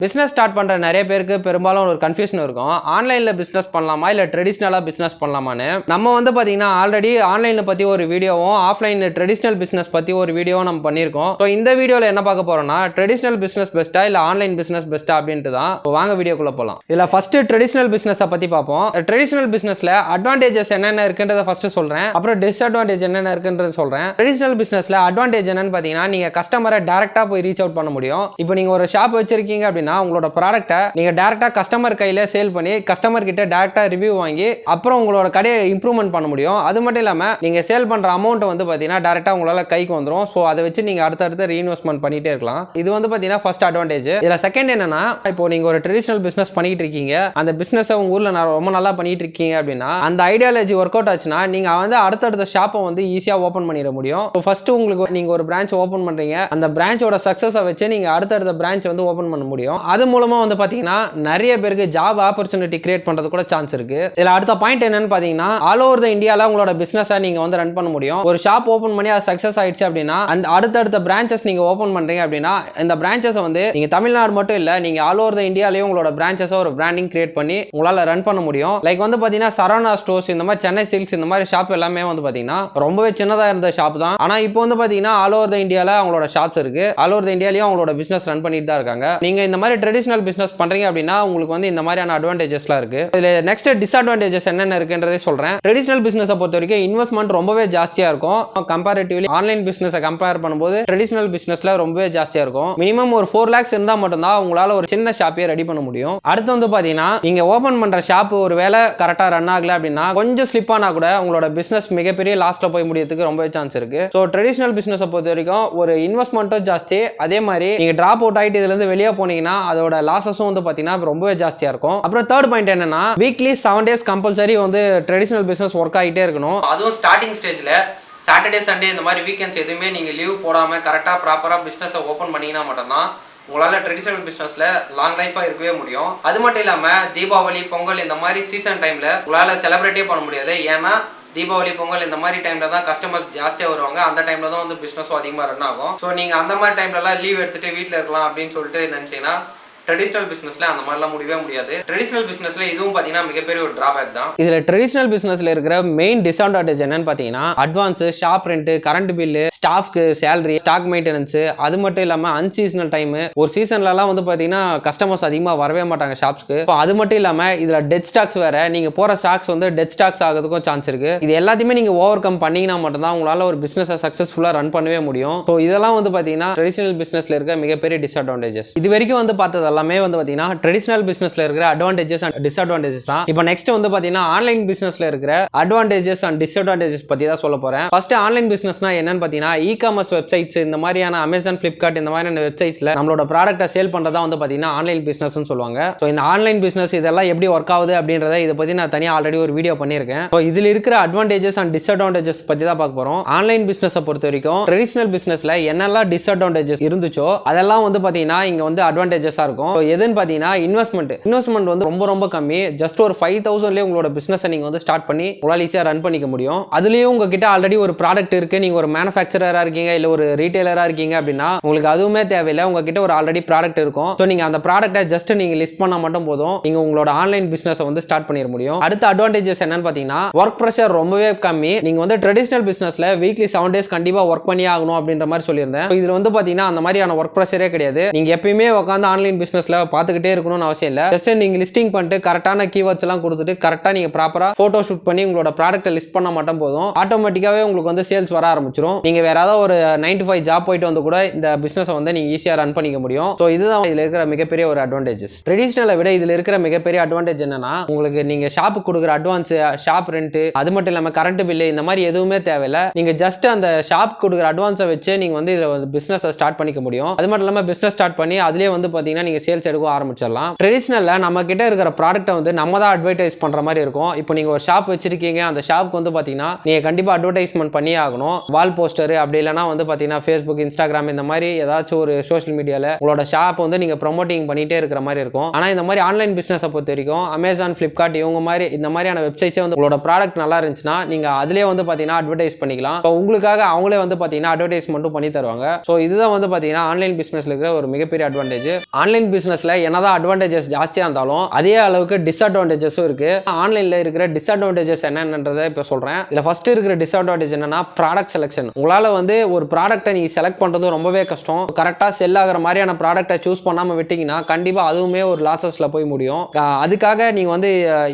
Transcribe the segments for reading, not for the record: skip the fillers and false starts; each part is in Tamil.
பிசினஸ் ஸ்டார்ட் பண்ற நிறைய பேருக்கு பெரும்பாலும் ஒரு கன்ஃபியூஷன் இருக்கும். ஆன்லைன்ல பிசினஸ் பண்ணலாமா இல்ல ட்ரெடிஷனலா பிசினஸ் பண்ணலாமான்னு. நம்ம வந்து பாத்தீங்கன்னா ஆல்ரெடி ஆன்லைன்ல பத்தி ஒரு வீடியோவும் ஆஃப்லைன் ட்ரெடிஷனல் பிசினஸ் பத்தி ஒரு வீடியோவும் நம்ம பண்ணியிருக்கோம். ஸோ இந்த வீடியோல என்ன பார்க்க போறோம்னா ட்ரெடிஷனல் பிசினஸ் பெஸ்ட்டா இல்ல ஆன்லைன் பிசினஸ் பெஸ்ட்டா அப்படின்ட்டு தான். வாங்க வீடியோக்குள்ள போலாம். இதுல ஃபர்ஸ்ட் ட்ரெடிஷனல் பிசினஸ் பத்தி பார்ப்போம். ட்ரெடிஷனல் பிசினஸ்ல அட்வான்டேஜஸ் என்னென்ன இருக்குன்றத ஃபர்ஸ்ட் சொல்றேன். அப்புறம் டிஸ்அட்வான்டேஜ் என்னென்ன இருக்குன்றது சொல்றேன். ட்ரெடிஷனல் பிசினஸ்ல அட்வான்டேஜ் என்னன்னு பாத்தீங்கன்னா நீங்க கஸ்டமரை டைரக்டா போய் ரீச் அவுட் பண்ண முடியும். இப்போ நீங்க ஒரு ஷாப் வச்சிருக்கீங்க அப்படின்னா உங்களோட ப்ராடக்ட்டை நீங்க டைரக்டா கஸ்டமர் கையில சேல் பண்ணி கஸ்டமர் கிட்ட டைரக்டா ரிவ்யூ வாங்கி அப்புறம் உங்களோட கடையை இம்ப்ரூவ்மெண்ட் பண்ண முடியும். அது மட்டும் இல்லாம நீங்க சேல் பண்ற அமௌண்ட் வந்து பாத்தீங்கன்னா டைரக்டா உங்களால கைக்கு வந்துரும். சோ அதை வச்சு நீங்க அடுத்தடுத்து ரீஇன்வெஸ்ட்மெண்ட் பண்ணிட்டே இருக்கலாம். இது வந்து பாத்தீங்கன்னா ஃபர்ஸ்ட் அட்வான்டேஜ். இதுல செகண்ட் என்னன்னா இப்போ நீங்க ஒரு ட்ரெடிஷனல் பிசினஸ் பண்ணிட்டு இருக்கீங்க, அந்த பிசினஸ் உங்க ஊர்ல ரொம்ப நல்லா பண்ணிட்டு இருக்கீங்க அப்படின்னா அந்த ஐடியாலஜி ஒர்க் அவுட் ஆச்சுன்னா நீங்க வந்து அடுத்தடுத்த ஷாப்பை வந்து ஈஸியா ஓபன் பண்ணிட முடியும். ஃபர்ஸ்ட் உங்களுக்கு நீங்க ஒரு பிரான்ச் ஓபன் பண்றீங்க, அந்த பிரான்ச்சோட சக்சஸை வச்சு நீங்க அடுத்தடுத்த பிரான்ச் வந்து ஓபன் பண்ண முடியும். அது மூலமா வந்து பாத்தீங்கன்னா நிறைய பேருக்கு ஜாப் ஆப்பர்ச்சுனிட்டி கிரியேட் பண்றது கூட சான்ஸ் இருக்கு. இதுல அடுத்த பாயிண்ட் என்னன்னு பாத்தீங்கன்னா ஆல் ஓவர் த இந்தியால உங்களோட பிசினஸை நீங்க வந்து ரன் பண்ண முடியும். ஒரு ஷாப் ஓபன் பண்ணி அது சக்சஸ் ஆயிடுச்சு அப்படின்னா அந்த அடுத்தடுத்த பிரான்ச்சஸ் நீங்க ஓபன் பண்றீங்க அப்படின்னா இந்த பிரான்ச்சஸ் வந்து நீங்க தமிழ்நாடு மட்டும் இல்ல, நீங்க ஆல் ஓவர் த இந்தியாலயும் உங்களோட பிரான்ச்சஸ் ஒரு பிராண்டிங் கிரியேட் பண்ணி உங்களால ரன் பண்ண முடியும். லைக் வந்து பாத்தீங்கன்னா சரவணா ஸ்டோர்ஸ், இந்த மாதிரி சென்னை சில்க்ஸ், இந்த மாதிரி ஷாப் எல்லாமே வந்து பாத்தீங்கன்னா ரொம்பவே சின்னதா இருந்த ஷாப் தான். ஆனா இப்போ வந்து பாத்தீங்கன்னா ஆல் ஓவர் த இந்தியால அவங்களோட ஷாப்ஸ் இருக்கு. ஆல் ஓவர் த இந்தியாலயும் அவங்களோட பிசினஸ் ரன் பண்ணிட்டு தான் இருக்காங்க. நீங்க இந்த மாதிரி ட்ரெடிஷனல் பிசினஸ் பண்றீங்க அப்படின்னா உங்களுக்கு வந்து இந்த மாதிரியான அட்வான்டேஜஸ்லாம் இருக்கு. இதுல நெக்ஸ்ட் டிஸ்அட்வான்டேஜஸ் என்னென்ன இருக்குன்றதை சொல்றேன். ட்ரெடிஷனல் பிசினஸை பொறுத்த வரைக்கும் இன்வெஸ்ட்மெண்ட் ரொம்பவே ஜாஸ்தியா இருக்கும். கம்பேரிட்டிவ்லி ஆன்லைன் பிசினஸை கம்பேர் பண்ணும்போது ட்ரெடிஷனல் பிசினஸ்ல ரொம்பவே ஜாஸ்தியா இருக்கும். மினிமம் ஒரு 4 lakhs இருந்தா மட்டும்தான் உங்களால ஒரு சின்ன ஷாப்பே ரெடி பண்ண முடியும். அடுத்து வந்து பாத்தீங்கன்னா நீங்க ஓபன் பண்ற ஷாப் ஒரு வேலை கரெக்டா ரன் ஆகல அப்படின்னா கொஞ்சம் ஸ்லிப் ஆனா கூட உங்களோட பிசினஸ் மிகப்பெரிய லாஸ்ட்ல போய் முடியறதுக்கு ரொம்பவே சான்ஸ் இருக்கு. ஸோ ட்ரெடிஷனல் பிசினஸை பொறுத்த வரைக்கும் ஒரு இன்வெஸ்ட்மெண்ட்டும் ஜாஸ்தி, அதே மாதிரி நீங்க டிராப் அவுட் ஆயிட்டு இதுல இருந்து வெளியே போனீங்கன்னா அதோட லாசஸும் வந்து பாத்தீங்கன்னா ரொம்பவே ஜாஸ்தியா இருக்கும். அப்புறம் தேர்ட் பாயிண்ட் என்னன்னா வீக்லி 7 days கம்பல்சரி வந்து ட்ரெடிஷனல் பிசினஸ் ஒர்க் ஆகிட்டே இருக்கணும். அதுவும் ஸ்டார்டிங் ஸ்டேஜ்ல சாட்டர்டே சண்டே இந்த மாதிரி வீக்கெண்ட்ஸ் எதுவுமே நீங்க லீவ் போடாம கரெக்டா ப்ராப்பரா பிசினஸ் ஓபன் பண்ணீங்கன்னா மட்டும்தான் உங்களால ட்ரெடிஷனல் பிசினஸ்ல லாங் லைஃபா இருக்கவே முடியும். அது மட்டும் இல்லாம தீபாவளி, பொங்கல் இந்த மாதிரி சீசன் டைம்ல உங்களால செலிப்ரேட்டே பண்ண முடியாது. ஏன்னா தீபாவளி, பொங்கல் இந்த மாதிரி டைம்ல தான் கஸ்டமர்ஸ் ஜாஸ்தியாக வருவாங்க. அந்த டைம்ல தான் வந்து பிசினஸும் அதிகமாக ரன் ஆகும். ஸோ நீங்க அந்த மாதிரி டைம்லலாம் லீவ் எடுத்துட்டு வீட்டில் இருக்கலாம் அப்படின்னு சொல்லிட்டு நினைச்சீங்கன்னா ட்ரெடிஷனல் பிசினஸ்ல அந்த மாதிரிலாம் முடியவே முடியாது. ட்ரெடிஷனல் பிசினஸ்ல இதுவும் பாத்தீங்கன்னா மிகப்பெரிய ஒரு டிராபேக் தான். இதுல ட்ரெடிஷனல் பிசினஸ்ல இருக்கிற மெயின் டிஸ்அட்வான்டேஜ் என்னன்னு பாத்தீங்கன்னா advance, shop rent, current bill, ஸ்டாஃப்க்கு சேலரி, ஸ்டாக் மெயின்டெனன்ஸ், அது மட்டும் இல்லாம அன்சீசனல் டைம், ஒரு சீசன்லலாம் வந்து பாத்தீங்கன்னா கஸ்டமர்ஸ் அதிகமா வரவே மாட்டாங்க ஷாப்ஸ்க்கு. அது மட்டும் இல்லாம இதுல டெட் ஸ்டாக்ஸ் வேற, நீங்க போற ஸ்டாக்ஸ் வந்து டெட் ஸ்டாக்ஸ் ஆகிறதுக்கும் சான்ஸ் இருக்கு. இது எல்லாத்தையுமே நீங்க ஓவர் கம் பண்ணீங்கன்னா மட்டும்தான் உங்களால ஒரு பிசினஸ் சக்சஸ்ஃபுல்லா ரன் பண்ணவே முடியும். ஸோ இதெல்லாம் வந்து பாத்தீங்கன்னா ட்ரெடிஷனல் பிசினஸ்ல இருக்க மிகப்பெரிய டிஸ்அட்வான்டேஜஸ். இது வரைக்கும் வந்து பார்த்தது எல்லாமே வந்து பாத்தீங்கன்னா ட்ரெடிஷனல் பிசினஸ்ல இருக்கிற அட்வான்டேஜஸ் அண்ட் டிஸ்அட்வான்டேஜஸ் தான். இப்போ நெக்ஸ்ட் வந்து பாத்தீங்கன்னா ஆன்லைன் பிசினஸ்ல இருக்கிற அட்வான்டேஜஸ் அண்ட் டிஸ்அட்வான்டேஜஸ் பத்தி தான் சொல்ல போறேன். ஃபர்ஸ்ட் ஆன்லைன் பிசினஸ்னா என்னன்னு பாத்தீங்கன்னா இகாமர்ஸ் வெப்சைட்ஸ், இந்த மாதிரியான அமேசான், பிளிப்கார்ட் இந்த மாதிரியான வெப்சைட்ஸ்ல நம்மளோட ப்ராடக்ட்டை சேல் பண்றதா வந்து பாத்தீங்கன்னா ஆன்லைன் பிசினஸ்னு சொல்லுவாங்க. ஸோ இந்த ஆன்லைன் பிசினஸ் இதெல்லாம் எப்படி ஒர்க் ஆகுது அப்படின்றத இதை பத்தி நான் தனியாக ஆல்ரெடி ஒரு வீடியோ பண்ணியிருக்கேன். ஸோ இதில் இருக்கிற அட்வான்டேஜஸ் அண்ட் டிஸ்அட்வான்டேஜஸ் பத்தி தான் பார்க்க போறோம். ஆன்லைன் பிசினஸை பொறுத்த வரைக்கும் ட்ரெடிஷனல் பிசினஸ்ல என்னெல்லாம் டிஸ்அட்வான்டேஜஸ் இருந்துச்சோ அதெல்லாம் வந்து பாத்தீங்கன்னா இங்க வந்து அட்வான்டேஜஸா இருக்கும். எதுன்னு பாத்தீங்கன்னா இன்வெஸ்ட்மெண்ட் வந்து ரொம்ப கம்மி. ஜஸ்ட் ஒரு 5,000 உங்களோட பிசினஸ் நீங்க வந்து ஸ்டார்ட் பண்ணி உங்களால ஈஸியா ரன் பண்ணிக்க முடியும். அதுலயும் உங்ககிட்ட ஆல்ரெடி ஒரு ப்ராடக்ட் இருக்கு, நீங்க ஒரு மேனுஃபேக்சரரா இருக்கீங்க இல்ல ஒரு ரீட்டைலரா இருக்கீங்க அப்படின்னா உங்களுக்கு அதுவுமே தேவையில்லை. உங்ககிட்ட ஒரு ஆல்ரெடி ப்ராடக்ட் இருக்கும். ஸோ நீங்க அந்த ப்ராடக்ட்டை ஜஸ்ட் நீங்க லிஸ்ட் பண்ணா மட்டும் போதும், நீங்க உங்களோட ஆன்லைன் பிசினஸ் வந்து ஸ்டார்ட் பண்ணிட முடியும். அடுத்த அட்வான்டேஜஸ் என்னன்னு பாத்தீங்கன்னா ஒர்க் பிரஷர் ரொம்பவே கம்மி. நீங்க வந்து ட்ரெடிஷனல் பிசினஸ்ல வீக்லி 7 days கண்டிப்பா ஒர்க் பண்ணி ஆகணும் அப்படின்ற மாதிரி சொல்லியிருந்தேன். இதுல வந்து பாத்தீங்கன்னா அந்த மாதிரியான ஒர்க் பிரஷரே கிடையாது. நீங்க எப்பயுமே உட்காந்து ஆன்லைன் பிசினஸ்ல பாத்துக்கிட்டே இருக்கணும்னு அவசியம் இல்ல. ஜஸ்ட் நீங்க லிஸ்டிங் பண்ணிட்டு கரெக்டான கீவேர்ட்ஸ் எல்லாம் கொடுத்துட்டு கரெக்டா நீங்க ப்ராப்பரா போட்டோ ஷூட் பண்ணி உங்களோட ப்ராடக்ட்டை லிஸ்ட் பண்ணா மட்டும் போதும், ஆட்டோமேட்டிக்காவே உங்களுக்கு வந்து சேல்ஸ் வர ஆரம்பிச்சிடும். நீங்க வேற ஏதாவது ஒரு 9 to 5 ஜாப் போயிட்டு வந்து கூட இந்த பிசினஸை வந்து நீங்க ஈஸியா ரன் பண்ணிக்க முடியும். ஸோ இதுதான் இதுல இருக்கிற மிகப்பெரிய ஒரு அட்வான்டேஜஸ். ட்ரெடிஷனலை விட இதுல இருக்கிற மிகப்பெரிய அட்வான்டேஜ் என்னன்னா உங்களுக்கு நீங்க ஷாப்புக்கு கொடுக்குற அட்வான்ஸ், ஷாப் ரெண்ட், அது மட்டும் இல்லாம கரண்ட் பில்லு இந்த மாதிரி எதுவுமே தேவையில்லை. நீங்க ஜஸ்ட் அந்த ஷாப் கொடுக்குற அட்வான்ஸை வச்சு நீங்க வந்து இதுல பிசினஸ் ஸ்டார்ட் பண்ணிக்க முடியும். அது மட்டும் இல்லாம பிசினஸ் ஸ்டார்ட் பண்ணி அதுலயே வந்து பாத்தீங்கன்னா நீங்க சேல்ஸ் எடுக்க ஆரம்பிச்சிடலாம். ட்ரெடிஷனல்ல நம்ம கிட்ட இருக்கிற ப்ராடக்ட்டை வந்து நம்ம தான் அட்வர்டைஸ் பண்ற மாதிரி இருக்கும். இப்போ நீங்க ஒரு ஷாப் வச்சிருக்கீங்க, அந்த ஷாப்புக்கு வந்து பாத்தீங்கன்னா நீங்க கண்டிப்பா அட்வர்டைஸ்மெண்ட் பண்ணி ஆகணும். வால் போஸ்டர் அப்படி இல்லைன்னா வந்து பாத்தீங்கன்னா ஃபேஸ்புக், இன்ஸ்டாகிராம் இந்த மாதிரி ஏதாச்சும் ஒரு சோஷியல் மீடியால உங்களோட ஷாப் வந்து நீங்க ப்ரொமோட்டிங் பண்ணிட்டே இருக்கிற மாதிரி இருக்கும். ஆனா இந்த மாதிரி ஆன்லைன் பிசினஸை பொறுத்த வரைக்கும் அமேசான், பிளிப்கார்ட் இவங்க மாதிரி இந்த மாதிரியான வெப்சைட்ஸே வந்து உங்களோட ப்ராடக்ட் நல்லா இருந்துச்சுன்னா நீங்க அதுலயே வந்து பாத்தீங்கன்னா அட்வர்டைஸ் பண்ணிக்கலாம். உங்களுக்காக அவங்களே வந்து பாத்தீங்கன்னா அட்வர்டைஸ்மெண்ட்டும் பண்ணி தருவாங்க. ஸோ இதுதான் வந்து பாத்தீங்கன்னா ஆன்லைன் பிசினஸ்ல இருக்கிற ஒரு மிகப்பெரிய அட்வான்டேஜ். ஆன்லைன் பிசினஸ்ல என்னதான் அட்வான்டேஜஸ் ஜாஸ்தியா இருந்தாலும் அதே அளவுக்கு டிஸ்அட்வான்டேஜஸும் இருக்கு. ஆன்லைன்ல இருக்கிற டிஸ்அட்வான்டேஜஸ் என்னன்றதை இப்ப சொல்றேன். இதுல ஃபர்ஸ்ட் இருக்கிற டிஸ்அட்வான்டேஜ் என்னன்னா ப்ராடக்ட் செலக்ஷன். உங்களால வந்து ஒரு ப்ராடக்ட்டை நீங்க செலக்ட் பண்றது ரொம்பவே கஷ்டம். கரெக்டா செல் ஆகிற மாதிரியான ப்ராடக்ட்டை சூஸ் பண்ணாம விட்டீங்கன்னா கண்டிப்பா அதுவுமே ஒரு லாசஸ்ல போய் முடியும். அதுக்காக நீங்க வந்து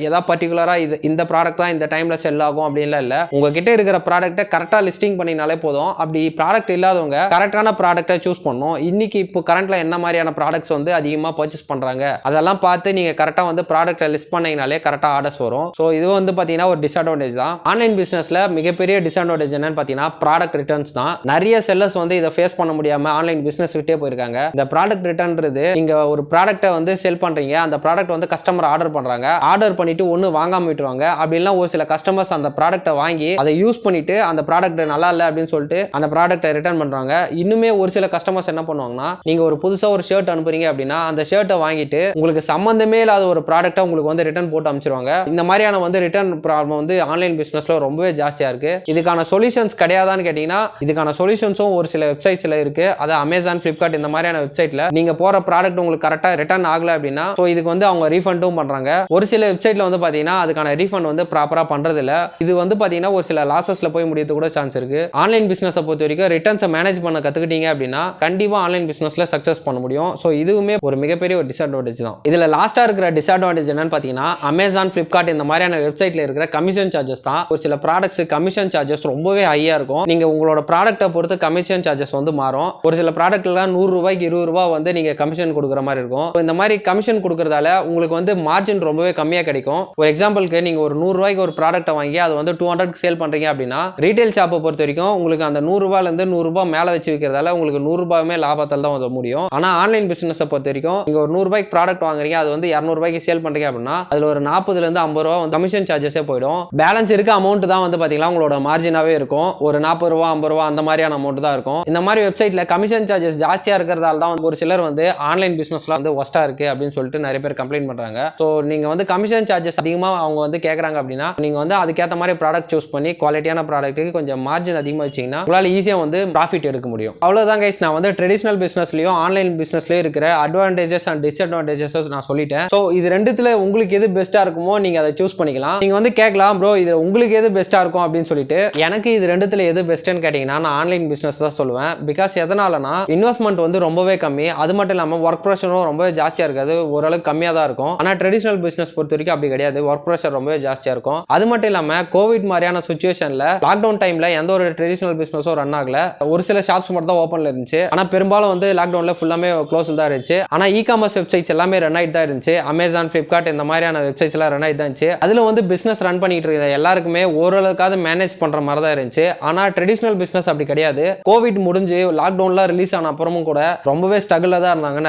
ஏதாவது பர்டிகுலரா இந்த ப்ராடக்ட் தான் இந்த டைம்ல செல் ஆகும் அப்படின்லாம் இல்ல. உங்ககிட்ட இருக்கிற ப்ராடக்ட்டை கரெக்டா லிஸ்டிங் பண்ணினாலே போதும். அப்படி ப்ராடக்ட் இல்லாதவங்க கரெக்டான ப்ராடக்ட்டை சூஸ் பண்ணணும். இன்னைக்கு இப்போ கரண்ட்ல என்ன மாதிரியான ப்ராடக்ட்ஸ் வந்து அதிகமா பர்ச்சேஸ் பண்றாங்க அதெல்லாம் பார்த்து நீங்க கரெக்டா வந்து ப்ராடக்ட்டை லிஸ்ட் பண்ணீங்கனாலே கரெக்டா ஆர்டர்ஸ் வரும். ஸோ இது வந்து பாத்தீங்கன்னா ஒரு டிஸ்அட்வான்டேஜ் தான். ஆன்லைன் பிசினஸ்ல மிகப்பெரிய டிஸ்அட்வான்டேஜ் என்னன்னு பாத்தீங்கன்னா ப்ராடக்ட் ரிட்டர்ன்ஸ் தான். நிறைய செல்லர்ஸ் வந்து இதை ஃபேஸ் பண்ண முடியாம ஆன்லைன் பிசினஸ் விட்டே போயிருக்காங்க. இந்த ப்ராடக்ட் ரிட்டர்ன்றது நீங்க ஒரு ப்ராடக்ட்டை வந்து செல் பண்றீங்க, அந்த ப்ராடக்ட் வந்து கஸ்டமர் ஆர்டர் பண்றாங்க, ஆர்டர் பண்ணிட்டு ஒன்னு வாங்காம விட்டுருவாங்க. அப்படின்னா ஒரு சில கஸ்டமர்ஸ் அந்த ப்ராடக்ட்டை வாங்கி அதை யூஸ் பண்ணிட்டு அந்த ப்ராடக்ட் நல்லா இல்லை அப்படின்னு சொல்லிட்டு அந்த ப்ராடக்ட்டை ரிட்டர்ன் பண்றாங்க. இன்னுமே ஒரு சில கஸ்டமர்ஸ் என்ன பண்ணுவாங்கன்னா, நீங்க ஒரு புதுசா ஒரு ஷர்ட் அனுப்புறீங்க அப்படின்னா அந்த ஷர்ட்டை வாங்கிட்டு உங்களுக்கு சம்பந்தமே இல்லாத ஒரு ப்ராடக்ட்டை உங்களுக்கு வந்து ரிட்டர்ன் போட்டு அனுப்பிச்சிருவாங்க. இந்த மாதிரியான வந்து ரிட்டர்ன் ப்ராப்ளம் வந்து ஆன்லைன் பிசினஸ்ல ரொம்பவே ஜாஸ்தியா இருக்கு. இதுக்கான சொல்யூஷன்ஸ் கிடையாதான்னு கேட்டீங்கன்னா இதுக்கான சொல்யூஷன்ஸும் ஒரு சில வெப்சைட்ஸ்ல இருக்கு. அது அமேசான், பிளிப்கார்ட் இந்த மாதிரியான வெப்சைட்ல நீங்க போற ப்ராடக்ட் உங்களுக்கு கரெக்டா ரிட்டர்ன் ஆகல அப்படின்னா சோ இதுக்கு வந்து அவங்க ரீஃபண்டும் பண்றாங்க. ஒரு சில வெப்சைட்ல வந்து பாத்தீங்கன்னா அதுக்கான ரீஃபண்ட் வந்து ப்ராப்பரா பண்றது இல்ல. இது வந்து பாத்தீங்கன்னா ஒரு சில லாசஸ்ல போய் முடியறது கூட சான்ஸ் இருக்கு. ஆன்லைன் பிசினஸ் பொறுத்த வரைக்கும் ரிட்டர்ன்ஸை மேனேஜ் பண்ண கத்துக்கிட்டீங்க அப்படின்னா கண்டிப்பா ஆன்லைன் பிசினஸ்ல சக்சஸ் பண்ண முடியும். சோ இதுவுமே ஒரு மிகப்பெரிய ஒரு டிஸ்அட்வான்டேஜ் தான். இதுல லாஸ்டா இருக்கிற டிஸ்அட்வான்டேஜ் என்னன்னு பாத்தீங்கன்னா அமேசான், பிளிப்கார்ட் இந்த மாதிரியான வெப்சைட்ல இருக்கிற கமிஷன் சார்ஜஸ் தான். ஒரு சில ப்ராடக்ட்ஸ் கமிஷன் சார்ஜஸ் ரொம்பவே ஹையா இருக்கும். நீங்க உங்களோட ப்ராடக்ட்டை பொறுத்து கமிஷன் சார்ஜஸ் வந்து மாறும். ஒரு சில ப்ராடக்ட்ல 100 ரூபாய்க்கு 20 ரூபாய் வந்து நீங்க கமிஷன் கொடுக்குற மாதிரி இருக்கும். இந்த மாதிரி கமிஷன் கொடுக்கறதால உங்களுக்கு வந்து மார்ஜின் ரொம்பவே கம்மியா கிடைக்கும். ஒரு எக்ஸாம்பிளுக்கு நீங்க ஒரு 100 ரூபாய்க்கு ஒரு ப்ராடக்ட்டை வாங்கி அது வந்து 200க்கு சேல் பண்றீங்க அப்படின்னா ரீட்டைல் ஷாப்பை பொறுத்த வரைக்கும் உங்களுக்கு அந்த 100 ரூபாயில இருந்து 100 ரூபாய் மேல வச்சு விற்கிறதால உங்களுக்கு 100 ரூபாயுமே லாபத்தால் தான் வந்து முடியும். ஆனா ஆன்லைன் பிசினஸை பொறுத்த வரைக்கும் நீங்க ஒரு 100 ரூபாய்க்கு ப்ராடக்ட் வாங்குறீங்க, அது வந்து 200 ரூபாய்க்கு சேல் பண்றீங்க அப்படின்னா அதுல ஒரு 40ல இருந்து 50 ரூபாய் வந்து கமிஷன் சார்ஜஸே போயிடும். பேலன்ஸ் இருக்க அமௌண்ட் தான் வந்து பாத்தீங்கன்னா உங்களோட மார்ஜினாவே இருக்கும். ஒரு 40 ரூபாய் 50 ரூபாய் அந்த மாதிரியான அமௌண்ட் தான் இருக்கும். இந்த மாதிரி வெப்சைட்ல கமிஷன் சார்ஜஸ் ஜாஸ்தியா இருக்கிறதால தான் ஒரு சிலர் வந்து ஆன்லைன் பிசினஸ்ல வந்து ஒஸ்டா இருக்கு அப்படின்னு சொல்லிட்டு நிறைய பேர் கம்ப்ளைண்ட் பண்றாங்க. சோ நீங்க வந்து கமிஷன் சார்ஜஸ் அதிகமா அவங்க வந்து கேக்குறாங்க அப்படின்னா நீங்க வந்து அதுக்கேற்ற மாதிரி ப்ராடக்ட் சூஸ் பண்ணி குவாலிட்டியான ப்ராடக்ட்டுக்கு கொஞ்சம் மார்ஜின் அதிகமாக வச்சீங்கன்னா உங்களால ஈஸியா வந்து ப்ராஃபிட் எடுக்க முடியும். அவ்வளவுதான் கைஸ். நான் வந்து ட்ரெடிஷனல் பிசினஸ்லயும் ஆன்லைன் பிசினஸ்லயும் இருக்கிற அட்வான்டேஜஸ் அண்ட் டிஸ்அட்வான்டேஜஸ் நான் சொல்லிட்டேன். சோ இது ரெண்டுத்துல உங்களுக்கு எது பெஸ்டா இருக்குமோ நீங்க அதை சூஸ் பண்ணிக்கலாம். நீங்க வந்து கேட்கலாம் ப்ரோ இது உங்களுக்கு எது பெஸ்டா இருக்கும் அப்படின்னு சொல்லிட்டு. எனக்கு இது ரெண்டுத்துல எது பெஸ்ட்னு கேட்டீங்கன்னா நான் ஆன்லைன் பிசினஸ் தான் சொல்லுவேன். பிகாஸ் எதனாலனா இன்வெஸ்ட்மெண்ட் வந்து ரொம்பவே கம்மி, அது மட்டும் இல்லாம ஒர்க் ப்ரெஷரும் ரொம்பவே ஜாஸ்தியா இருக்காது, ஓரளவுக்கு கம்மியா தான் இருக்கும். ஆனா ட்ரெடிஷனல் பிசினஸ் பொறுத்த வரைக்கும் அப்படி கிடையாது, ஒர்க் ப்ரெஷர் ரொம்பவே ஜாஸ்தியா இருக்கும். அது மட்டும் இல்லாம கோவிட் மாதிரியான சுச்சுவேஷன்ல லாக்டவுன் டைம்ல எந்த ஒரு ட்ரெடிஷனல் பிசினஸும் ரன் ஆகல. ஒரு சில ஷாப்ஸ் மட்டும் தான் ஓப்பன்ல இருந்துச்சு. ஆனா பெரும்பாலும் வந்து லாக்டவுன்ல ஃபுல்லாமே க்ளோஸ்ல தான் இருந்துச்சு. ஆனா இகாமர்ஸ் வெப்சைட்ஸ் எல்லாமே ரன் ஆயிட்டு தான் இருந்துச்சு. அமேசான், பிளிப்கார்ட் இந்த மாதிரியான வெப்சைட்ஸ் எல்லாம் ரன் ஆயிட்டு தான் இருந்துச்சு. அதுல வந்து பிசினஸ் ரன் பண்ணிட்டு இருக்க எல்லாருக்குமே ஓரளவுக்காவது மேனேஜ் பண்ற மாதிரி தான் இருந்துச்சு. ஆனா ட்ரெடிஷனல் பிசினஸ் அப்படி கிடையாது. கோவிட் முடிஞ்சு லாக்டவுன்ல ரிலீஸ் ஆன அப்புறமும் கூட ரொம்பவே ஸ்ட்ரகிள்ல தான் இருந்தாங்க.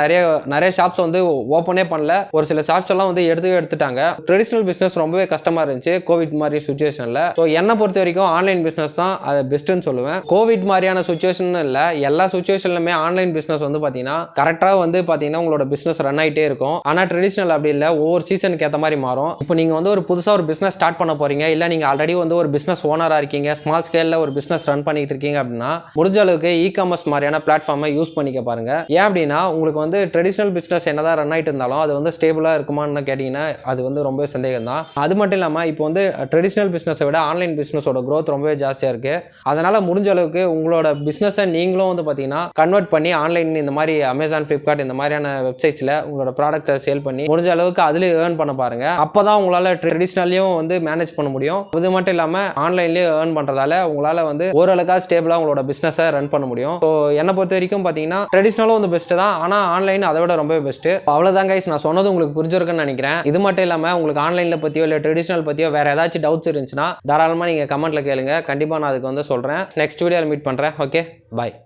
நிறைய ஷாப்ஸ் வந்து ஓப்பனே பண்ணல, ஒரு சில ஷாப்ஸ் எல்லாம் வந்து எடுத்துட்டாங்க. ட்ரெடிஷனல் பிசினஸ் ரொம்பவே கஷ்டமா இருந்துச்சு கோவிட் மாதிரி சுச்சுவேஷன்ல. ஸோ என்னை பொறுத்த வரைக்கும் ஆன்லைன் பிசினஸ் தான் அது பெஸ்ட்னு சொல்லுவேன். கோவிட் மாதிரியான சுச்சுவேஷன் இல்ல, எல்லா சுச்சுவேஷன்லுமே ஆன்லைன் பிசினஸ் வந்து பாத்தீங்கன்னா கரெக்டா வந்து பாத்தீங்கன்னா உங்களோட பிசினஸ் ரன் ஆயிட்டே இருக்கும். ஆனா ட்ரெடிஷனல் அப்படி இல்ல, ஒவ்வொரு சீசனுக்கு ஏற்ற மாதிரி மாறும். இப்போ நீங்க வந்து ஒரு புதுசா ஒரு பிசினஸ் ஸ்டார்ட் பண்ண போறீங்க, இல்ல நீங்க ஆல்ரெடி வந்து ஒரு பிசினஸ் ஓனரா இருக்கீங்க, ஸ்மால் ஸ்கேல்ல ஒரு பிசினஸ் ரன் பண்ணிட்டு இருக்கீங்க அப்படின்னா முடிஞ்ச அளவுக்கு இகாமர்ஸ் மாதிரியான பிளாட்ஃபார்மை யூஸ் பண்ணிக்க பாருங்க. ஏன் அப்படின்னா உங்களுக்கு வந்து ட்ரெடிஷனல் பிசினஸ் என்னதான் ரன் ஆயிட்டு இருந்தாலும் அது வந்து ஸ்டேபிளா இருக்குமான்னு கேட்டீங்கன்னா அது வந்து ரொம்ப சந்தேகம் தான். அது மட்டும் இல்லாம இப்போ வந்து ட்ரெடிஷனல் பிசினஸை விட ஆன்லைன் பிசினஸோட growth ரொம்பவே ஜாஸ்தியா இருக்கு. அதனால முடிஞ்ச அளவுக்கு உங்களோட பிசினஸை நீங்களும் வந்து பாத்தீங்கன்னா கன்வெர்ட் பண்ணி ஆன்லைன் இந்த மாதிரி அமேசான், பிளிப்கார்ட் இந்த மாதிரியான வெப்சைட்ஸ்ல உங்களோட ப்ராடக்ட்டை சேல் பண்ணி முடிஞ்ச அளவுக்கு அதுல ஏர்ன் பண்ண பாருங்க. அப்பதான் உங்களால ட்ரெடிஷனலையும் வந்து மேனேஜ் பண்ண முடியும். அது மட்டும் இல்லாம ஆன்லைன்லயே ஏர்ன் பண்றதால உங்களால வந்து ஓரளவுக்கு ஸ்டேபிளா உங்களோட பிசினஸை ரன் பண்ண முடியும். ஸோ என்னை பொறுத்த வரைக்கும் பாத்தீங்கன்னா ட்ரெடிஷனலும் வந்து பெஸ்ட் தான், ஆனா ஆன்லைன் அதை விட ரொம்ப பெஸ்ட். அவ்வளவுதான் கைஸ், நான் சொன்னது உங்களுக்கு புரிஞ்சிருக்குன்னு நினைக்கிறேன். இது மட்டும் இல்லாம உங்களுக்கு ஆன்லைன்ல பத்தியோ இல்ல ட்ரெடிஷனல் பத்தியோ வேற ஏதாச்சும் டவுட்ஸ் இருந்துச்சுன்னா தாராளமா நீங்க கமெண்ட்ல கேளுங்க. கண்டிப்பா நான் அதுக்கு வந்து சொல்றேன். நெக்ஸ்ட் வீடியோல மீட் பண்றேன். Okay, by.